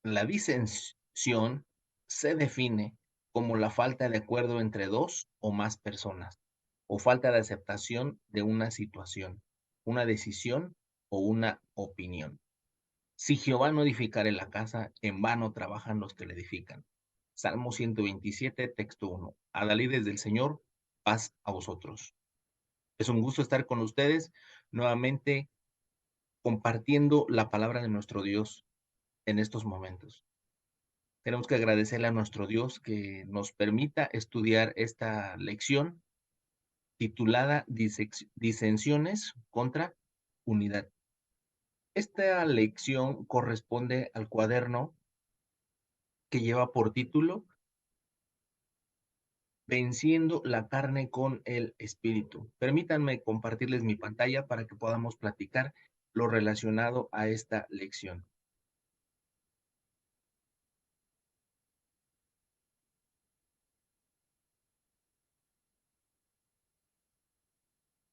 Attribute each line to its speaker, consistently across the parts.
Speaker 1: La disensión se define como la falta de acuerdo entre dos o más personas, o falta de aceptación de una situación, una decisión o una opinión. Si Jehová no edificare la casa, en vano trabajan los que la edifican. Salmo 127, texto 1. Adalides del Señor, paz a vosotros. Es un gusto estar con ustedes nuevamente compartiendo la palabra de nuestro Dios en estos momentos. Tenemos que agradecerle a nuestro Dios que nos permita estudiar esta lección titulada Disensiones contra Unidad. Esta lección corresponde al cuaderno que lleva por título Venciendo la carne con el espíritu. Permítanme compartirles mi pantalla para que podamos platicar lo relacionado a esta lección.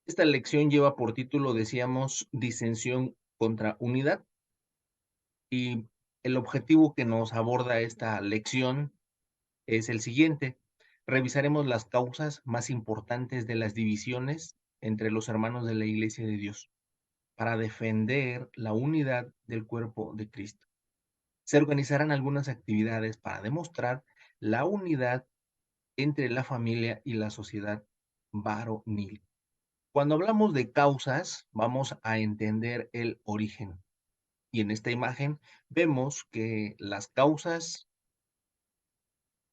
Speaker 1: Esta lección lleva por título, decíamos, Disensión contra Unidad. Y el objetivo que nos aborda esta lección es el siguiente. Revisaremos las causas más importantes de las divisiones entre los hermanos de la Iglesia de Dios para defender la unidad del cuerpo de Cristo. Se organizarán algunas actividades para demostrar la unidad entre la familia y la sociedad varonil. Cuando hablamos de causas, vamos a entender el origen. Y en esta imagen vemos que las causas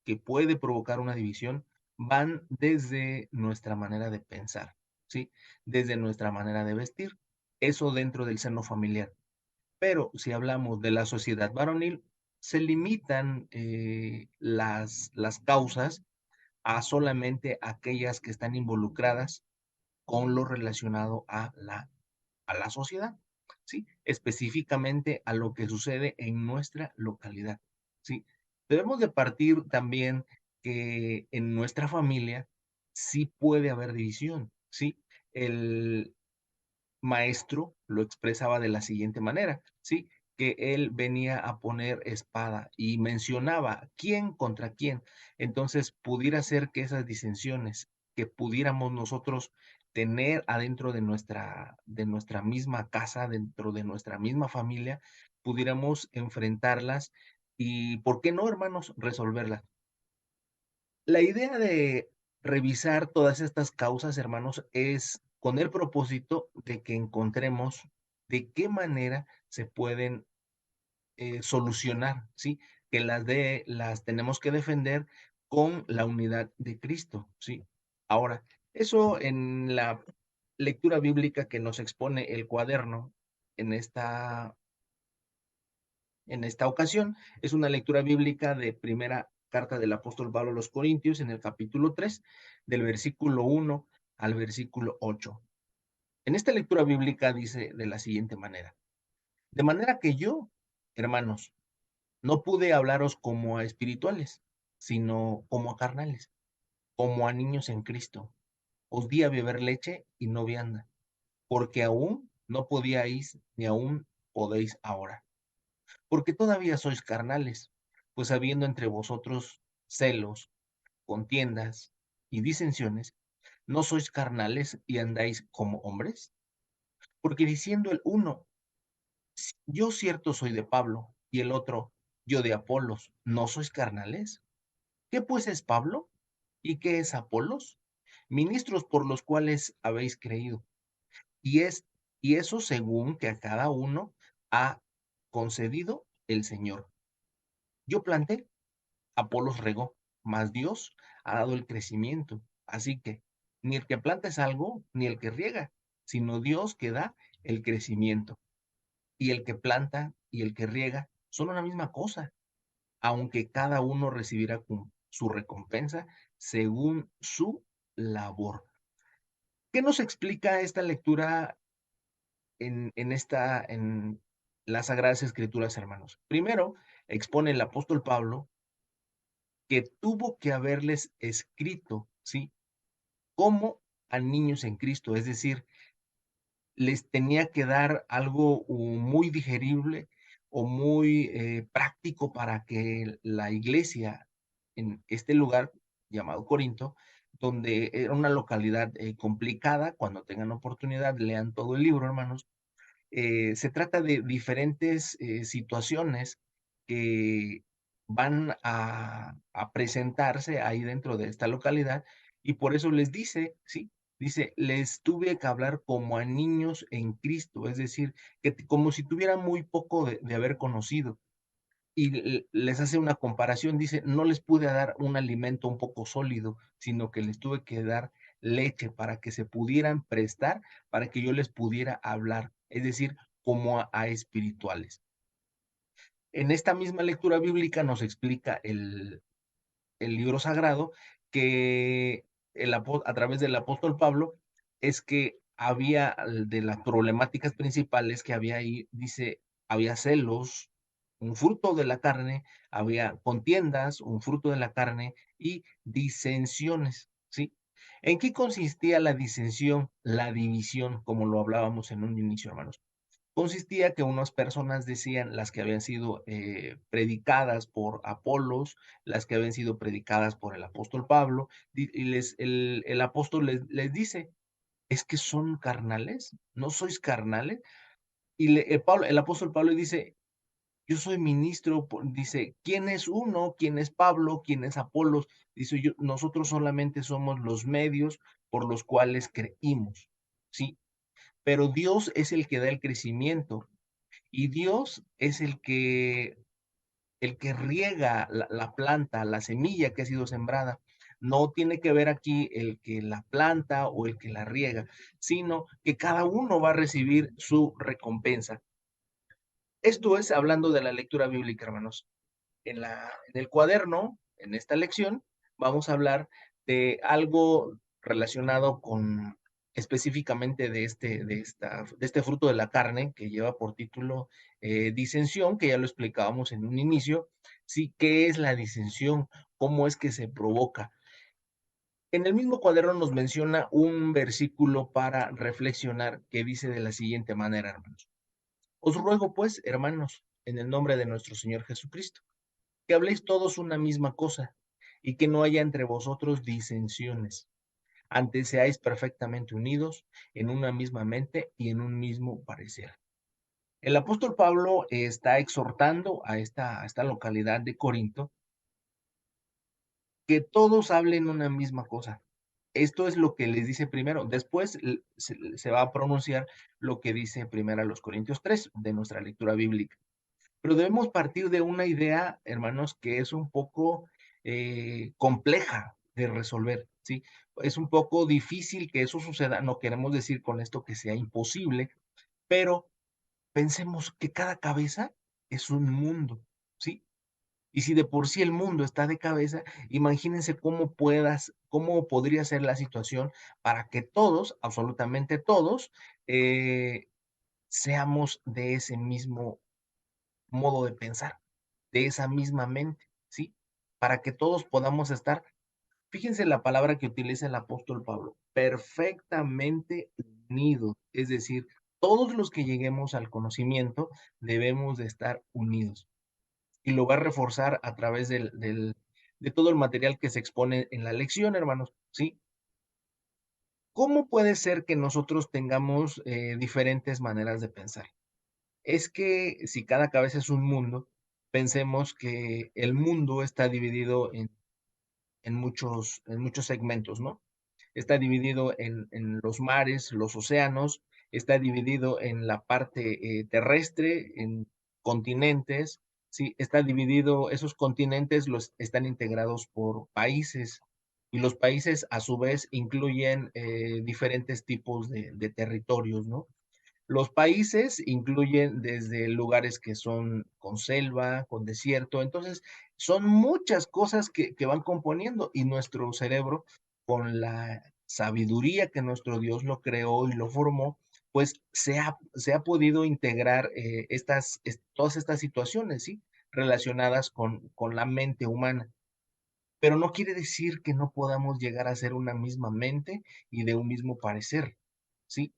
Speaker 1: que puede provocar una división van desde nuestra manera de pensar, ¿sí? Desde nuestra manera de vestir, eso dentro del seno familiar. Pero si hablamos de la sociedad varonil, se limitan las causas a solamente aquellas que están involucradas con lo relacionado a la sociedad, ¿sí? Específicamente a lo que sucede en nuestra localidad, ¿sí? Debemos de partir también que en nuestra familia sí puede haber división, ¿sí? El maestro lo expresaba de la siguiente manera, ¿sí? Que él venía a poner espada y mencionaba quién contra quién. Entonces, pudiera ser que esas disensiones que pudiéramos nosotros tener adentro de nuestra misma casa, dentro de nuestra misma familia, pudiéramos enfrentarlas y, ¿por qué no, hermanos?, resolverlas. La idea de revisar todas estas causas, hermanos, es con el propósito de que encontremos de qué manera se pueden, solucionar, ¿sí? Que las tenemos que defender con la unidad de Cristo, ¿sí? Ahora, eso en la lectura bíblica que nos expone el cuaderno en esta ocasión, es una lectura bíblica de primera carta del apóstol Pablo a los Corintios, en el capítulo 3, del versículo 1 al versículo 8. En esta lectura bíblica dice de la siguiente manera: de manera que yo, hermanos, no pude hablaros como a espirituales, sino como a carnales, como a niños en Cristo. Os di a beber leche y no vianda, porque aún no podíais ni aún podéis ahora, porque todavía sois carnales, pues habiendo entre vosotros celos, contiendas y disensiones, ¿no sois carnales y andáis como hombres? Porque diciendo el uno, yo cierto soy de Pablo, y el otro, yo de Apolos, ¿no sois carnales? ¿Qué pues es Pablo? ¿Y qué es Apolos? Ministros por los cuales habéis creído. Y es, y eso según que a cada uno ha concedido el Señor. Yo planté, Apolos regó, mas Dios ha dado el crecimiento. Así que ni el que planta es algo, ni el que riega, sino Dios que da el crecimiento. Y el que planta y el que riega son una misma cosa, aunque cada uno recibirá su recompensa según su labor. ¿Qué nos explica esta lectura en las Sagradas Escrituras, hermanos? Primero, expone el apóstol Pablo que tuvo que haberles escrito, ¿sí? Como a niños en Cristo, es decir, les tenía que dar algo muy digerible o muy práctico para que la iglesia en este lugar llamado Corinto, donde era una localidad complicada, cuando tengan oportunidad, lean todo el libro, hermanos. Se trata de diferentes situaciones que van a presentarse ahí dentro de esta localidad y por eso les dice, ¿sí? Dice, les tuve que hablar como a niños en Cristo, es decir, como si tuvieran muy poco de haber conocido y les hace una comparación, dice, no les pude dar un alimento un poco sólido, sino que les tuve que dar leche para que se pudieran prestar, para que yo les pudiera hablar, es decir, como a espirituales. En esta misma lectura bíblica nos explica el libro sagrado, que a través del apóstol Pablo, es que había de las problemáticas principales que había ahí, dice, había celos, un fruto de la carne, había contiendas, un fruto de la carne y disensiones, ¿sí? ¿En qué consistía la disensión, la división, como lo hablábamos en un inicio, hermanos? Consistía que unas personas decían las que habían sido predicadas por Apolos, las que habían sido predicadas por el apóstol Pablo, y el apóstol les dice, es que son carnales, no sois carnales. Y el apóstol Pablo dice, yo soy ministro, dice, ¿quién es uno? ¿Quién es Pablo? ¿Quién es Apolos? Dice, nosotros solamente somos los medios por los cuales creímos, ¿sí? Pero Dios es el que da el crecimiento. Y Dios es el que riega la planta, la semilla que ha sido sembrada. No tiene que ver aquí el que la planta o el que la riega, sino que cada uno va a recibir su recompensa. Esto es hablando de la lectura bíblica, hermanos. En el cuaderno, en esta lección, vamos a hablar de algo relacionado con específicamente de este fruto de la carne que lleva por título disensión, que ya lo explicábamos en un inicio. Sí, ¿qué es la disensión? ¿Cómo es que se provoca? En el mismo cuaderno nos menciona un versículo para reflexionar que dice de la siguiente manera, hermanos. Os ruego, pues, hermanos, en el nombre de nuestro Señor Jesucristo que habléis todos una misma cosa, y que no haya entre vosotros disensiones. Antes seáis perfectamente unidos en una misma mente y en un mismo parecer. El apóstol Pablo está exhortando a esta localidad de Corinto que todos hablen una misma cosa. Esto es lo que les dice primero. Después se va a pronunciar lo que dice primero a los Corintios 3 de nuestra lectura bíblica. Pero debemos partir de una idea, hermanos, que es un poco compleja de resolver, ¿sí? Es un poco difícil que eso suceda. No queremos decir con esto que sea imposible, pero pensemos que cada cabeza es un mundo, ¿sí? Y si de por sí el mundo está de cabeza, imagínense cómo podría ser la situación para que todos, absolutamente todos, eh, seamos de ese mismo modo de pensar, de esa misma mente, ¿sí? Para que todos podamos estar, fíjense la palabra que utiliza el apóstol Pablo, perfectamente unidos, es decir, todos los que lleguemos al conocimiento debemos de estar unidos. Y lo va a reforzar a través de todo el material que se expone en la lección, hermanos, ¿sí? ¿Cómo puede ser que nosotros tengamos diferentes maneras de pensar? Es que si cada cabeza es un mundo, pensemos que el mundo está dividido en muchos segmentos, ¿no? Está dividido en los mares, los océanos, está dividido en la parte terrestre, en continentes, ¿sí? Está dividido, esos continentes los están integrados por países y los países a su vez incluyen diferentes tipos de territorios, ¿no? Los países incluyen desde lugares que son con selva, con desierto, entonces son muchas cosas que van componiendo y nuestro cerebro, con la sabiduría que nuestro Dios lo creó y lo formó, pues se ha podido integrar todas estas situaciones, ¿sí? Relacionadas con la mente humana. Pero no quiere decir que no podamos llegar a ser una misma mente y de un mismo parecer, ¿sí?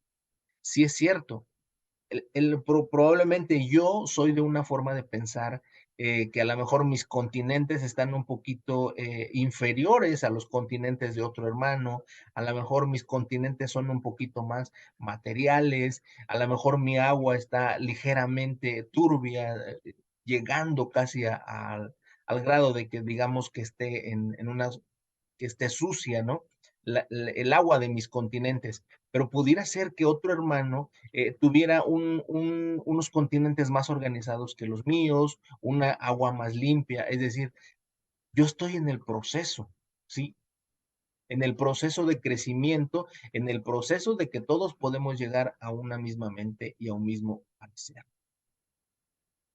Speaker 1: Sí es cierto, Probablemente yo soy de una forma de pensar, que a lo mejor mis continentes están un poquito, inferiores a los continentes de otro hermano, a lo mejor mis continentes son un poquito más materiales, a lo mejor mi agua está ligeramente turbia, llegando casi al grado de que digamos que esté en unas que esté sucia, ¿no? El agua de mis continentes, pero pudiera ser que otro hermano tuviera unos continentes más organizados que los míos, una agua más limpia, es decir, yo estoy en el proceso, ¿sí? En el proceso de crecimiento, en el proceso de que todos podemos llegar a una misma mente y a un mismo parecer.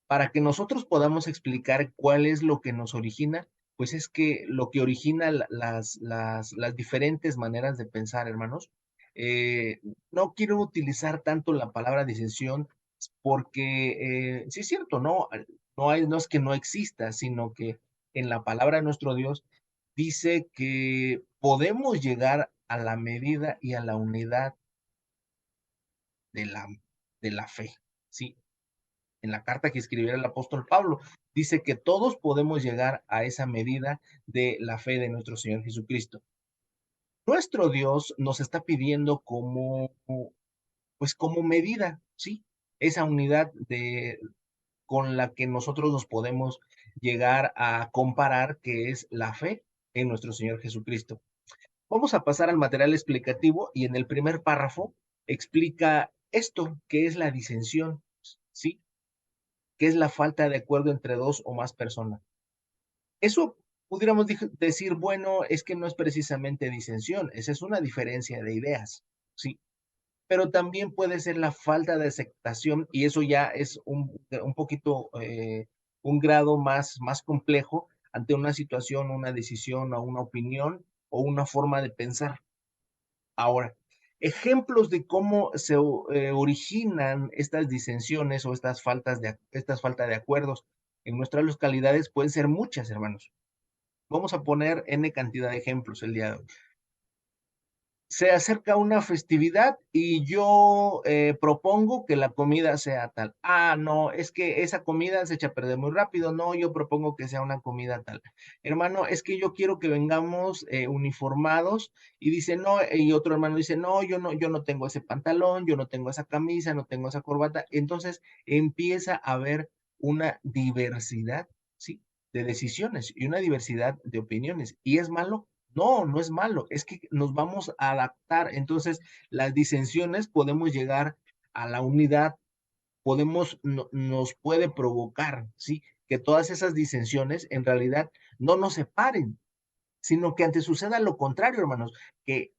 Speaker 1: Para que nosotros podamos explicar cuál es lo que nos origina, pues es que lo que origina las diferentes maneras de pensar, hermanos, no quiero utilizar tanto la palabra disensión porque, sí es cierto, no es que no exista, sino que en la palabra de nuestro Dios dice que podemos llegar a la medida y a la unidad de la de la fe, ¿sí? En la carta que escribiera el apóstol Pablo. Dice que todos podemos llegar a esa medida de la fe de nuestro Señor Jesucristo. Nuestro Dios nos está pidiendo pues como medida, ¿sí? Esa unidad con la que nosotros nos podemos llegar a comparar, que es la fe en nuestro Señor Jesucristo. Vamos a pasar al material explicativo y en el primer párrafo explica esto, que es la disensión, ¿sí? Que es la falta de acuerdo entre dos o más personas. Eso pudiéramos decir, bueno, es que no es precisamente disensión, esa es una diferencia de ideas, ¿sí? Pero también puede ser la falta de aceptación y eso ya es un poquito, un grado más complejo ante una situación, una decisión o una opinión o una forma de pensar. Ahora, ejemplos de cómo se originan estas disensiones o estas faltas de acuerdos en nuestras localidades pueden ser muchas, hermanos. Vamos a poner N cantidad de ejemplos el día de hoy. Se acerca una festividad y yo propongo que la comida sea tal. Ah, no, es que esa comida se echa a perder muy rápido. No, yo propongo que sea una comida tal. Hermano, es que yo quiero que vengamos uniformados y dice no, y otro hermano dice no, yo no tengo ese pantalón, yo no tengo esa camisa, no tengo esa corbata. Entonces empieza a haber una diversidad, ¿sí? De decisiones y una diversidad de opiniones. ¿Y es malo? No, no es malo, es que nos vamos a adaptar. Entonces, las disensiones podemos llegar a la unidad, nos puede provocar, ¿sí? Que todas esas disensiones en realidad no nos separen, sino que antes suceda lo contrario, hermanos, que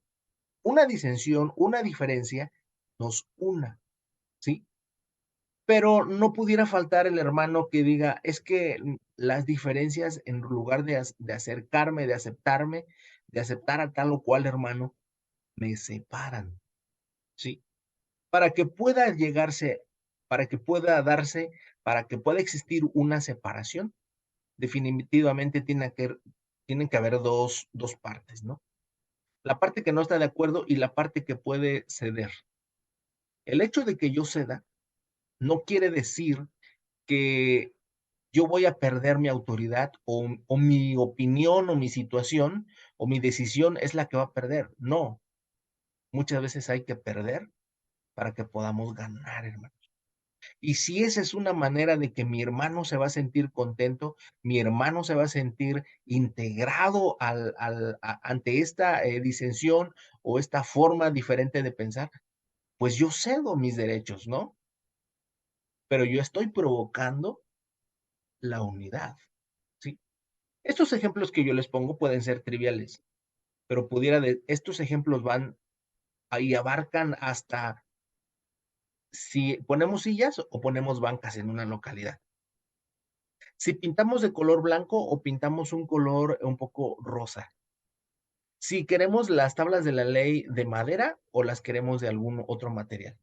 Speaker 1: una disensión, una diferencia nos una, ¿sí? Pero no pudiera faltar el hermano que diga, es que las diferencias, en lugar de acercarme, de aceptarme, de aceptar a tal o cual hermano, me separan, ¿sí? Para que pueda llegarse, para que pueda darse, para que pueda existir una separación, definitivamente tienen que haber dos partes, ¿no? La parte que no está de acuerdo y la parte que puede ceder. El hecho de que yo ceda no quiere decir que yo voy a perder mi autoridad o mi opinión o mi situación o mi decisión es la que va a perder. No, muchas veces hay que perder para que podamos ganar, hermano. Y si esa es una manera de que mi hermano se va a sentir contento, mi hermano se va a sentir integrado ante esta disensión o esta forma diferente de pensar, pues yo cedo mis derechos, ¿no? Pero yo estoy provocando la unidad, ¿sí? Estos ejemplos que yo les pongo pueden ser triviales, pero estos ejemplos van ahí, abarcan hasta si ponemos sillas o ponemos bancas en una localidad. Si pintamos de color blanco o pintamos un color un poco rosa. Si queremos las tablas de la ley de madera o las queremos de algún otro material.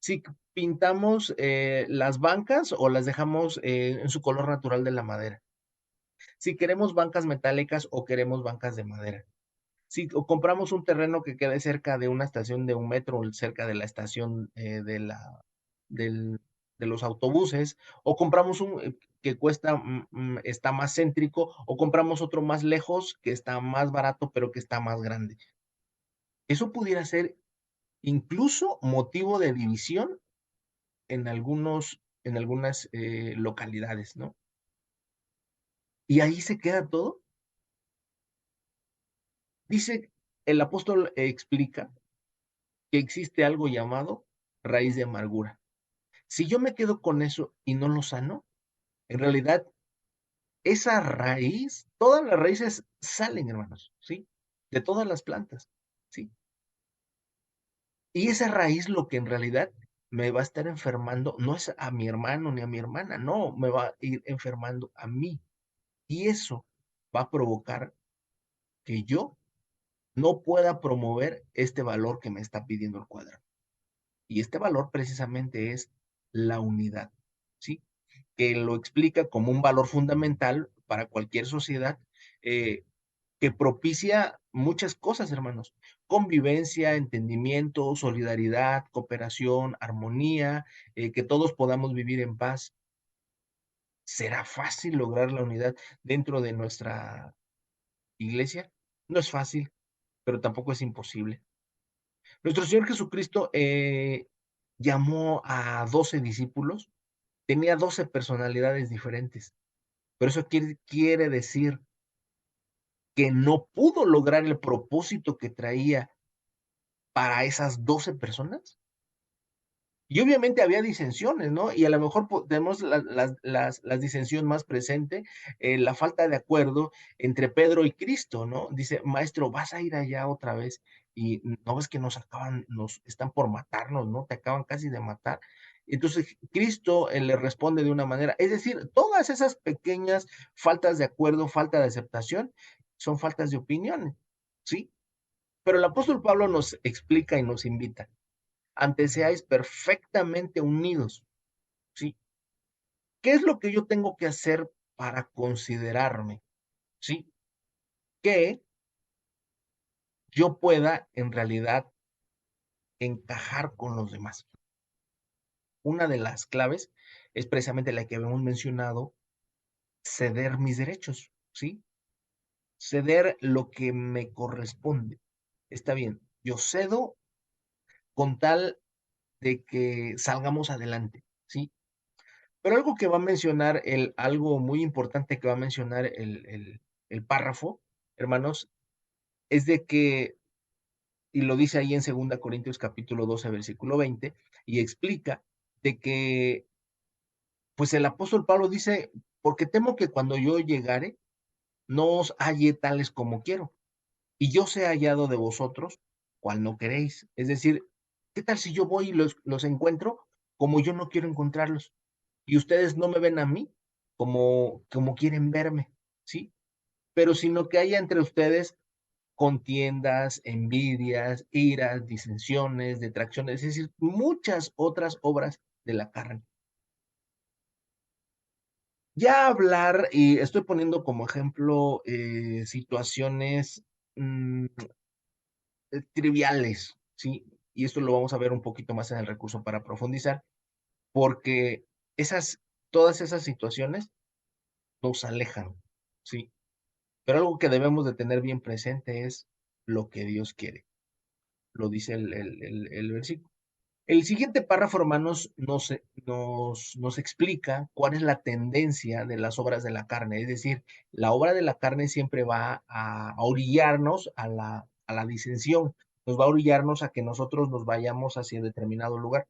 Speaker 1: Si pintamos las bancas o las dejamos en su color natural de la madera. Si queremos bancas metálicas o queremos bancas de madera. Si compramos un terreno que quede cerca de una estación de un metro, cerca de la estación de los autobuses, o compramos un que cuesta, está más céntrico, o compramos otro más lejos, que está más barato, pero que está más grande. Eso pudiera ser incluso motivo de división en algunas, localidades, ¿no? Y ahí se queda todo. Dice el apóstol explica que existe algo llamado raíz de amargura. Si yo me quedo con eso y no lo sano, en realidad esa raíz, todas las raíces salen, hermanos, ¿sí? De todas las plantas, ¿sí? Y esa raíz lo que en realidad me va a estar enfermando no es a mi hermano ni a mi hermana, no, me va a ir enfermando a mí. Y eso va a provocar que yo no pueda promover este valor que me está pidiendo el cuadro. Y este valor precisamente es la unidad, ¿sí? Que lo explica como un valor fundamental para cualquier sociedad, eh, que propicia muchas cosas, hermanos. Convivencia, entendimiento, solidaridad, cooperación, armonía, que todos podamos vivir en paz. ¿Será fácil lograr la unidad dentro de nuestra iglesia? No es fácil, pero tampoco es imposible. Nuestro Señor Jesucristo llamó a 12 discípulos, tenía 12 personalidades diferentes, pero eso quiere decir que no pudo lograr el propósito que traía para esas 12 personas. Y obviamente había disensiones, ¿no? Y a lo mejor tenemos las disensiones más presente, la falta de acuerdo entre Pedro y Cristo, ¿no? Dice: "Maestro, ¿vas a ir allá otra vez? Y no ves que nos están por matarnos, ¿no? Te acaban casi de matar". Entonces, Cristo, le responde de una manera, es decir, todas esas pequeñas faltas de acuerdo, falta de aceptación, son faltas de opiniones, ¿sí? Pero el apóstol Pablo nos explica y nos invita: antes seáis perfectamente unidos, ¿sí? ¿Qué es lo que yo tengo que hacer para considerarme, sí? Que yo pueda, en realidad, encajar con los demás. Una de las claves es precisamente la que habíamos mencionado, ceder mis derechos, ¿sí? Ceder lo que me corresponde. Está bien, yo cedo con tal de que salgamos adelante, ¿sí? Pero algo que va a mencionar algo muy importante que va a mencionar el párrafo, hermanos, es de que, y lo dice ahí en 2 Corintios capítulo 12 versículo 20, y explica de que, pues, el apóstol Pablo dice: "Porque temo que cuando yo llegare, no os halle tales como quiero, y yo sea hallado de vosotros, cual no queréis". Es decir, ¿qué tal si yo voy y los encuentro como yo no quiero encontrarlos? Y ustedes no me ven a mí como quieren verme, ¿sí? Pero sino que haya entre ustedes contiendas, envidias, iras, disensiones, detracciones, es decir, muchas otras obras de la carne. Ya hablar, y estoy poniendo como ejemplo, situaciones, triviales, ¿sí? Y esto lo vamos a ver un poquito más en el recurso para profundizar, porque esas todas esas situaciones nos alejan, ¿sí? Pero algo que debemos de tener bien presente es lo que Dios quiere, lo dice el versículo. El siguiente párrafo, hermanos, nos explica cuál es la tendencia de las obras de la carne, es decir, la obra de la carne siempre va a orillarnos a la disensión, nos va a orillarnos a que nosotros nos vayamos hacia determinado lugar.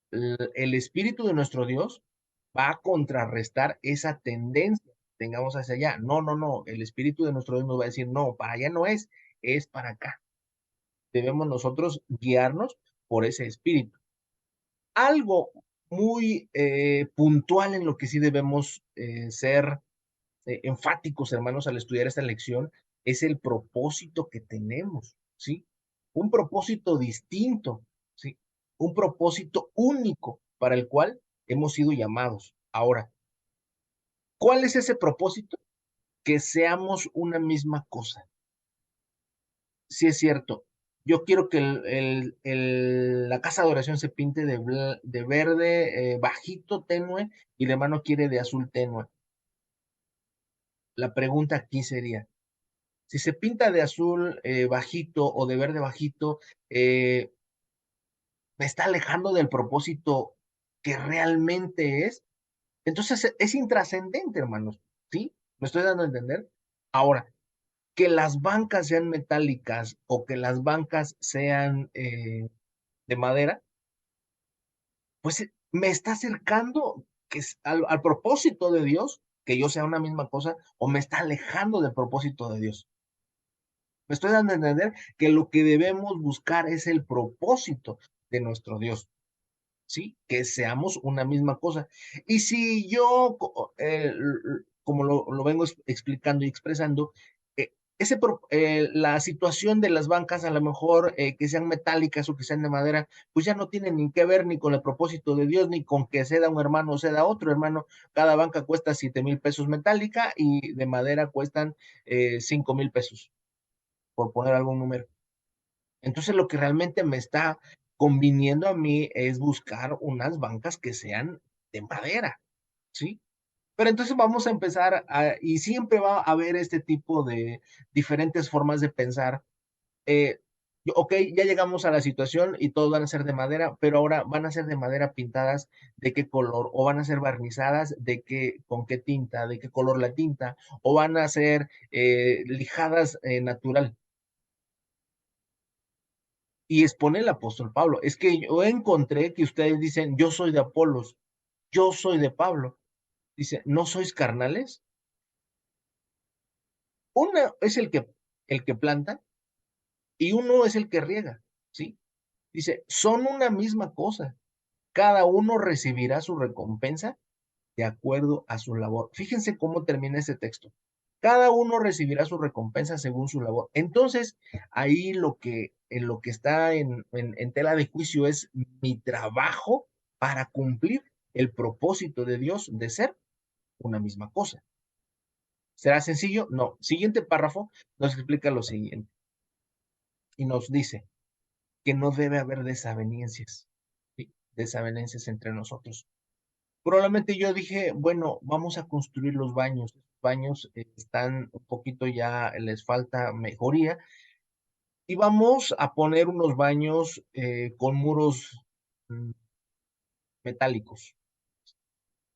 Speaker 1: El espíritu de nuestro Dios va a contrarrestar esa tendencia que tengamos hacia allá. No, no, no, el espíritu de nuestro Dios nos va a decir: "No, para allá no es, es para acá". Debemos nosotros guiarnos por ese espíritu. Algo muy, puntual en lo que sí debemos, ser, enfáticos, hermanos, al estudiar esta lección, es el propósito que tenemos, ¿sí? Un propósito distinto, ¿sí? Un propósito único para el cual hemos sido llamados. Ahora, ¿cuál es ese propósito? Que seamos una misma cosa. Sí es cierto, yo quiero que la casa de oración se pinte de verde bajito, tenue, y el hermano quiere de azul tenue. La pregunta aquí sería, si se pinta de azul bajito o de verde bajito, ¿me está alejando del propósito que realmente es? Entonces es intrascendente, hermanos, ¿sí? ¿Me estoy dando a entender? Ahora, que las bancas sean metálicas o que las bancas sean de madera, pues me está acercando que al propósito de Dios, que yo sea una misma cosa, o me está alejando del propósito de Dios. Me estoy dando a entender que lo que debemos buscar es el propósito de nuestro Dios. ¿Sí? Que seamos una misma cosa. Y si yo, como lo vengo explicando y expresando, la situación de las bancas, a lo mejor que sean metálicas o que sean de madera, pues ya no tienen ni que ver ni con el propósito de Dios, ni con que ceda un hermano o ceda otro hermano. Cada banca cuesta 7,000 pesos metálica y de madera cuestan 5,000 pesos, por poner algún número. Entonces, lo que realmente me está conviniendo a mí es buscar unas bancas que sean de madera, ¿sí? Pero entonces vamos a empezar y siempre va a haber este tipo de diferentes formas de pensar. Eh, ok, ya llegamos a la situación y todos van a ser de madera, pero ahora van a ser de madera pintadas de qué color, o van a ser barnizadas de qué, con qué tinta, de qué color la tinta, o van a ser lijadas natural. Y expone el apóstol Pablo. Es que yo encontré que ustedes dicen, yo soy de Apolos, yo soy de Pablo. Dice, ¿no sois carnales? Uno es el que planta y uno es el que riega, ¿sí? Dice, son una misma cosa. Cada uno recibirá su recompensa de acuerdo a su labor. Fíjense cómo termina ese texto. Cada uno recibirá su recompensa según su labor. Entonces, ahí en lo que está en tela de juicio es mi trabajo para cumplir el propósito de Dios de ser una misma cosa. ¿Será sencillo? No. Siguiente párrafo nos explica lo siguiente y nos dice que no debe haber desavenencias, ¿sí? Desavenencias entre nosotros. Probablemente yo dije, bueno, vamos a construir los baños. Los baños están un poquito ya, les falta mejoría. Y vamos a poner unos baños con muros mm, metálicos.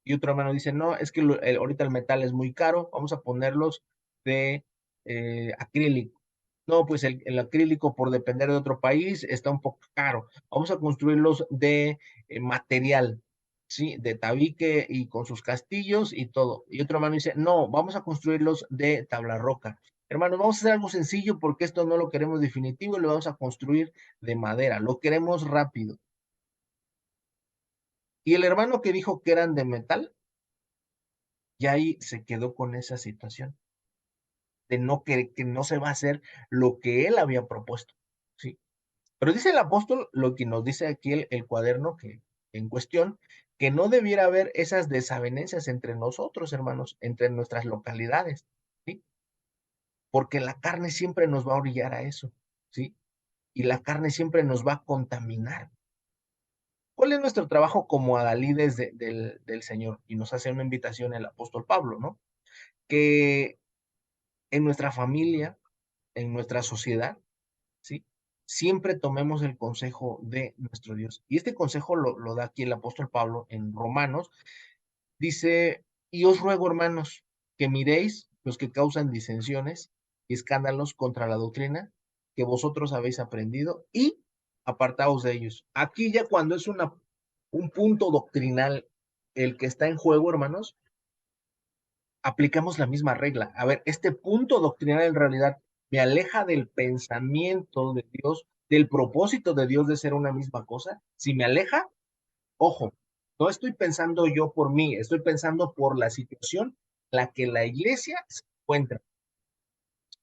Speaker 1: Y otro hermano dice, no, es que ahorita el metal es muy caro, vamos a ponerlos de acrílico. No, pues el acrílico, por depender de otro país, está un poco caro. Vamos a construirlos de material, ¿sí? De tabique y con sus castillos y todo. Y otro hermano dice, no, vamos a construirlos de tabla roca. Hermanos, vamos a hacer algo sencillo porque esto no lo queremos definitivo y lo vamos a construir de madera. Lo queremos rápido. Y el hermano que dijo que eran de metal, ya ahí se quedó con esa situación de no que no se va a hacer lo que él había propuesto, ¿sí? Pero dice el apóstol, lo que nos dice aquí el cuaderno que en cuestión, que no debiera haber esas desavenencias entre nosotros, hermanos, entre nuestras localidades, ¿sí? Porque la carne siempre nos va a orillar a eso, ¿sí? Y la carne siempre nos va a contaminar. ¿Cuál es nuestro trabajo como adalides del Señor? Y nos hace una invitación el apóstol Pablo, ¿no? Que en nuestra familia, en nuestra sociedad, ¿sí? Siempre tomemos el consejo de nuestro Dios. Y este consejo lo da aquí el apóstol Pablo en Romanos. Dice, y os ruego, hermanos, que miréis los que causan disensiones y escándalos contra la doctrina que vosotros habéis aprendido y apartaos de ellos. Aquí ya cuando es un punto doctrinal el que está en juego, hermanos, aplicamos la misma regla. A ver, este punto doctrinal en realidad me aleja del pensamiento de Dios, del propósito de Dios de ser una misma cosa. Si me aleja, ojo, no estoy pensando yo por mí, estoy pensando por la situación en la que la iglesia se encuentra.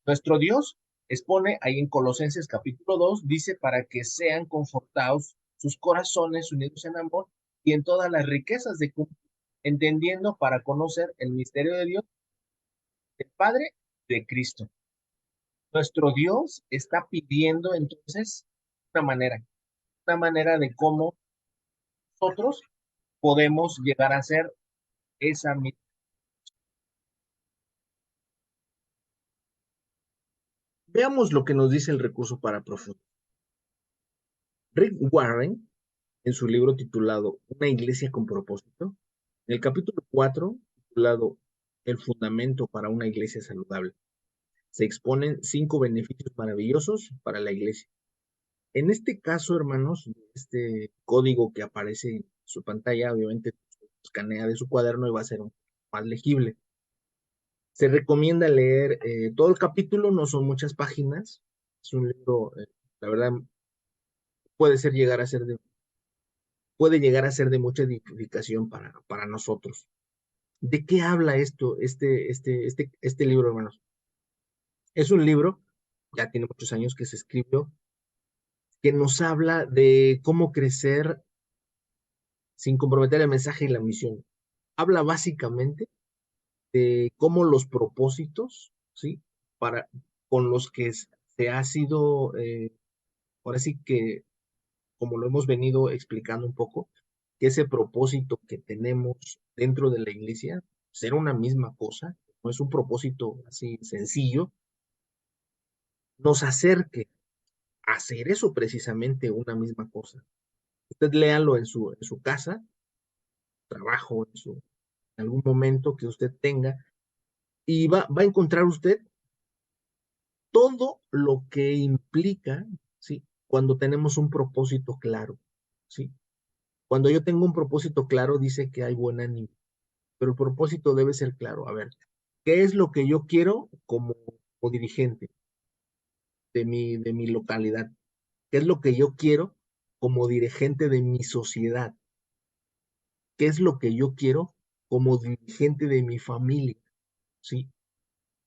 Speaker 1: Nuestro Dios expone ahí en Colosenses capítulo 2, dice, para que sean confortados sus corazones unidos en amor y en todas las riquezas de entendiendo para conocer el misterio de Dios, el Padre de Cristo. Nuestro Dios está pidiendo entonces una manera de cómo nosotros podemos llegar a ser esa misma. Veamos lo que nos dice el recurso para profundizar. Rick Warren, en su libro titulado Una iglesia con propósito, en el capítulo 4, titulado El fundamento para una iglesia saludable, se exponen 5 beneficios maravillosos para la iglesia. En este caso, hermanos, este código que aparece en su pantalla, obviamente escanea de su cuaderno y va a ser más legible. Se recomienda leer todo el capítulo, no son muchas páginas, es un libro, la verdad, puede ser llegar a ser de, puede llegar a ser de mucha edificación para nosotros. ¿De qué habla esto, este libro, hermanos? Es un libro, ya tiene muchos años que se escribió, que nos habla de cómo crecer sin comprometer el mensaje y la misión. Habla básicamente de cómo los propósitos, ¿sí? Para, con los que se ha sido, ahora sí que, como lo hemos venido explicando un poco, que ese propósito que tenemos dentro de la iglesia, ser una misma cosa, no es un propósito así sencillo, nos acerque a hacer eso precisamente una misma cosa. Usted léalo en su casa, trabajo, en algún momento que usted tenga, y va a encontrar usted todo lo que implica, ¿sí? Cuando tenemos un propósito claro, ¿sí? Cuando yo tengo un propósito claro, dice que hay buen ánimo, pero el propósito debe ser claro. A ver, ¿qué es lo que yo quiero como dirigente de mi localidad? ¿Qué es lo que yo quiero como dirigente de mi sociedad? ¿Qué es lo que yo quiero como dirigente de mi familia? ¿Sí?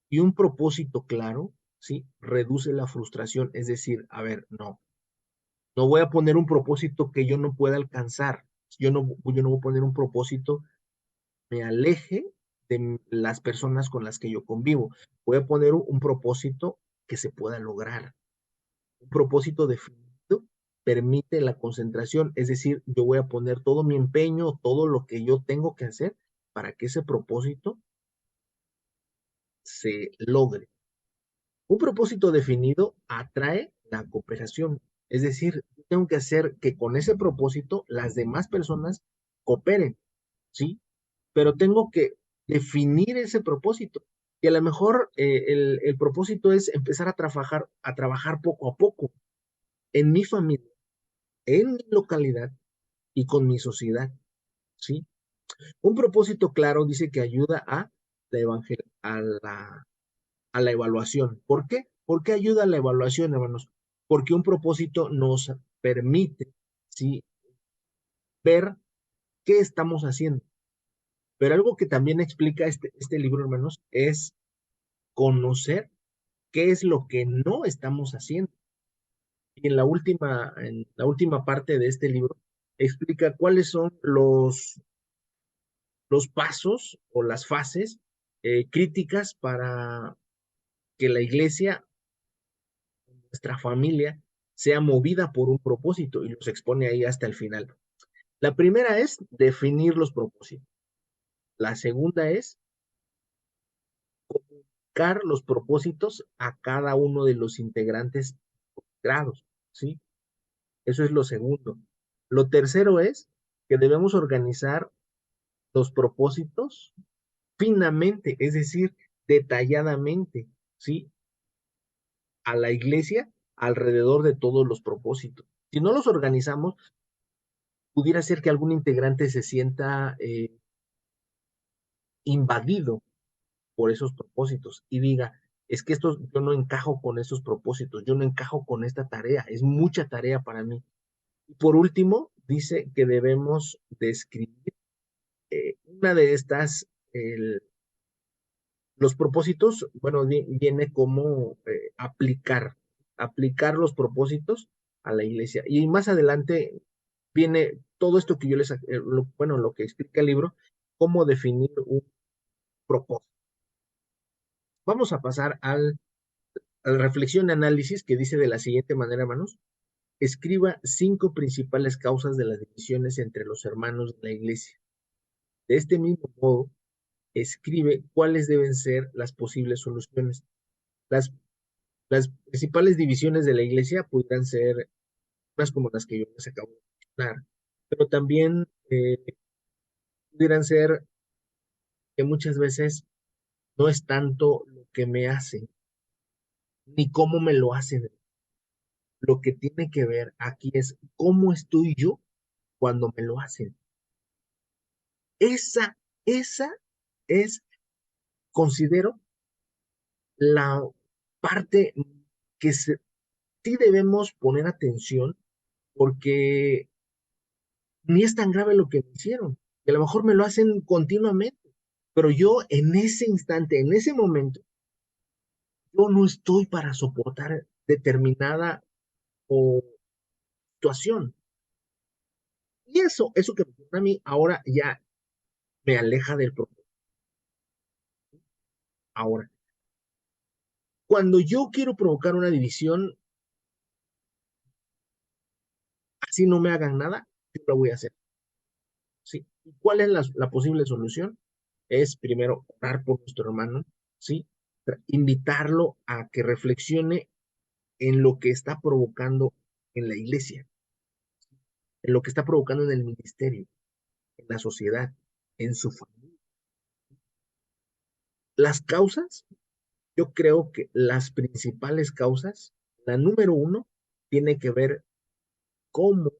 Speaker 1: Y un propósito claro, ¿sí? Reduce la frustración. Es decir, a ver, no voy a poner un propósito que yo no pueda alcanzar. Yo no voy a poner un propósito que me aleje de las personas con las que yo convivo. Voy a poner un propósito que se pueda lograr. Un propósito definido permite la concentración, es decir, yo voy a poner todo mi empeño, todo lo que yo tengo que hacer para que ese propósito se logre. Un propósito definido atrae la cooperación, es decir, tengo que hacer que con ese propósito las demás personas cooperen, ¿sí? Pero tengo que definir ese propósito. Y a lo mejor el propósito es empezar a trabajar poco a poco en mi familia, en mi localidad y con mi sociedad, ¿sí? Un propósito claro dice que ayuda la, evangel a la evaluación. ¿Por qué? ¿Por qué ayuda a la evaluación, hermanos? Porque un propósito nos permite, ¿sí? Ver qué estamos haciendo. Pero algo que también explica este libro, hermanos, es conocer qué es lo que no estamos haciendo. Y en la última parte de este libro, explica cuáles son los pasos o las fases críticas para que la iglesia, nuestra familia, sea movida por un propósito y los expone ahí hasta el final. La primera es definir los propósitos. La segunda es comunicar los propósitos a cada uno de los integrantes grados, ¿sí? Eso es lo segundo. Lo tercero es que debemos organizar los propósitos finamente, es decir, detalladamente, ¿sí? A la iglesia alrededor de todos los propósitos. Si no los organizamos, pudiera ser que algún integrante se sienta invadido por esos propósitos y diga, es que yo no encajo con esos propósitos, yo no encajo con esta tarea, es mucha tarea para mí. Y por último, dice que debemos describir una de estas, los propósitos, bueno, viene como aplicar los propósitos a la iglesia. Y más adelante viene todo esto que yo bueno, lo que explica el libro, cómo definir un propósito. Vamos a pasar
Speaker 2: reflexión y análisis que dice de la siguiente manera, hermanos. Escriba 5 principales causas de las divisiones entre los hermanos de la iglesia. De este mismo modo, escribe cuáles deben ser las posibles soluciones. Las, las principales divisiones de la iglesia pudieran ser unas como las que yo les acabo de mencionar, pero también pudieran ser que muchas veces no es tanto lo que me hacen, ni cómo me lo hacen. Lo que tiene que ver aquí es cómo estoy yo cuando me lo hacen. Esa es, considero, la parte que sí debemos poner atención porque ni es tan grave lo que me hicieron. Y a lo mejor me lo hacen continuamente, pero yo en ese instante, en ese momento, yo no estoy para soportar determinada o, situación. Y eso que me hicieron a mí, ahora ya me aleja del problema. Ahora, cuando yo quiero provocar una división, así no me hagan nada, yo lo voy a hacer. ¿Sí? ¿Y cuál es la posible solución? Es primero orar por nuestro hermano, ¿sí? Invitarlo a que reflexione en lo que está provocando en la iglesia, en lo que está provocando en el ministerio, en la sociedad, en su familia. Las causas, yo creo que las principales causas, la número uno, tiene que ver cómo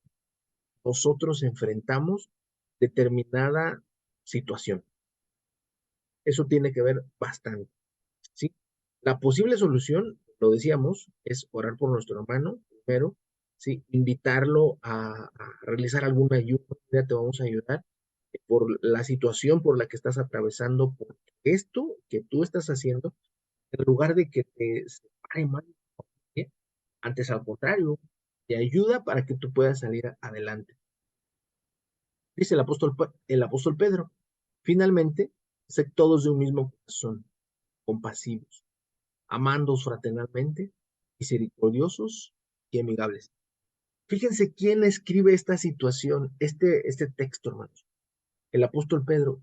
Speaker 2: nosotros enfrentamos determinada situación. Eso tiene que ver bastante, ¿sí? La posible solución, lo decíamos, es orar por nuestro hermano, primero, ¿sí? Invitarlo a realizar alguna ayuda, ya te vamos a ayudar por la situación por la que estás atravesando, por esto que tú estás haciendo, en lugar de que te separe mal, ¿eh? Antes al contrario, te ayuda para que tú puedas salir adelante. Dice el apóstol Pedro, finalmente, sed todos de un mismo corazón, compasivos, amándoos fraternalmente, misericordiosos y amigables. Fíjense quién escribe esta situación, este texto, hermanos. El apóstol Pedro,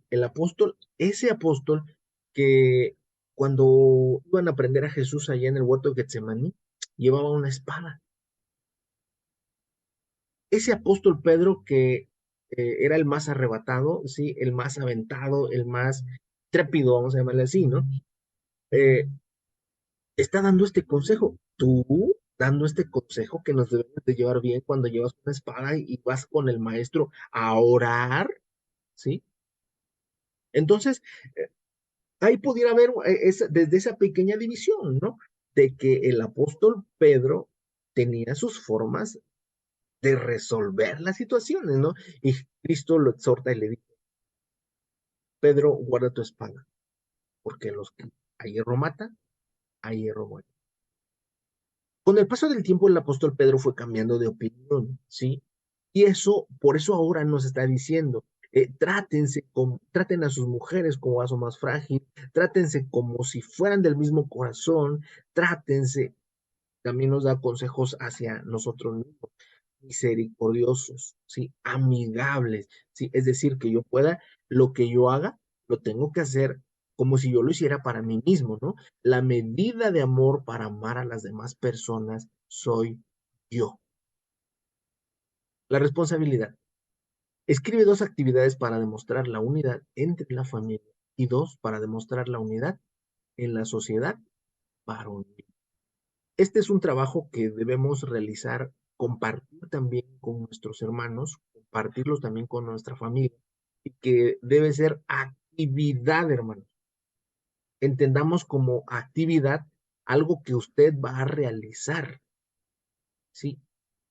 Speaker 2: ese apóstol que cuando iban a prender a Jesús allá en el huerto de Getsemaní, llevaba una espada. Ese apóstol Pedro que era el más arrebatado, sí, el más aventado, el más trépido, vamos a llamarle así, ¿no? Eh, está dando este consejo. Tú dando este consejo que nos debemos de llevar bien cuando llevas una espada y vas con el maestro a orar, ¿sí? Entonces, ahí pudiera haber desde esa pequeña división, ¿no? De que el apóstol Pedro tenía sus formas de resolver las situaciones, ¿no? Y Cristo lo exhorta y le dice, Pedro, guarda tu espada, porque los que a hierro mata, a hierro muere. Con el paso del tiempo, el apóstol Pedro fue cambiando de opinión, ¿sí? Y eso, por eso ahora nos está diciendo, traten a sus mujeres como vaso más frágil, trátense como si fueran del mismo corazón, trátense, también nos da consejos hacia nosotros mismos, misericordiosos, ¿sí? Amigables, ¿sí? Es decir, que yo pueda, lo que yo haga, lo tengo que hacer como si yo lo hiciera para mí mismo, ¿no? La medida de amor para amar a las demás personas soy yo. La responsabilidad. Escribe 2 actividades para demostrar la unidad entre la familia y 2 para demostrar la unidad en la sociedad varonil. Este es un trabajo que debemos realizar, compartir también con nuestros hermanos, compartirlos también con nuestra familia, y que debe ser actividad, hermanos. Entendamos como actividad algo que usted va a realizar, ¿sí?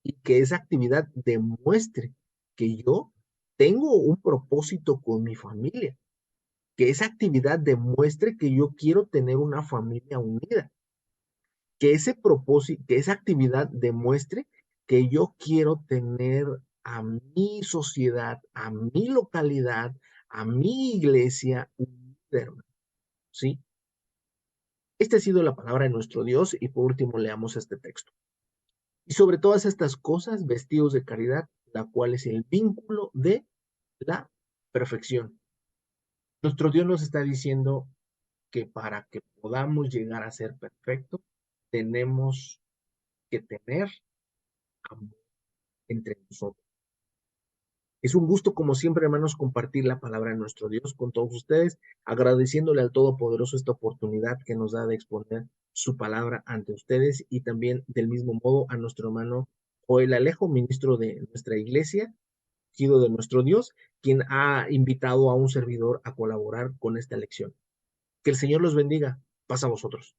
Speaker 2: Y que esa actividad demuestre que yo tengo un propósito con mi familia, que esa actividad demuestre que yo quiero tener una familia unida, que ese propósito, que esa actividad demuestre que yo quiero tener a mi sociedad, a mi localidad, a mi iglesia unida, hermano, ¿sí? Esta ha sido la palabra de nuestro Dios y por último leamos este texto. Y sobre todas estas cosas, vestidos de caridad, la cual es el vínculo de la perfección. Nuestro Dios nos está diciendo que para que podamos llegar a ser perfectos, tenemos que tener amor entre nosotros. Es un gusto, como siempre, hermanos, compartir la palabra de nuestro Dios con todos ustedes, agradeciéndole al Todopoderoso esta oportunidad que nos da de exponer su palabra ante ustedes y también del mismo modo a nuestro hermano Joel Alejo, ministro de nuestra iglesia, sido de nuestro Dios, quien ha invitado a un servidor a colaborar con esta lección. Que el Señor los bendiga. Pasa a vosotros.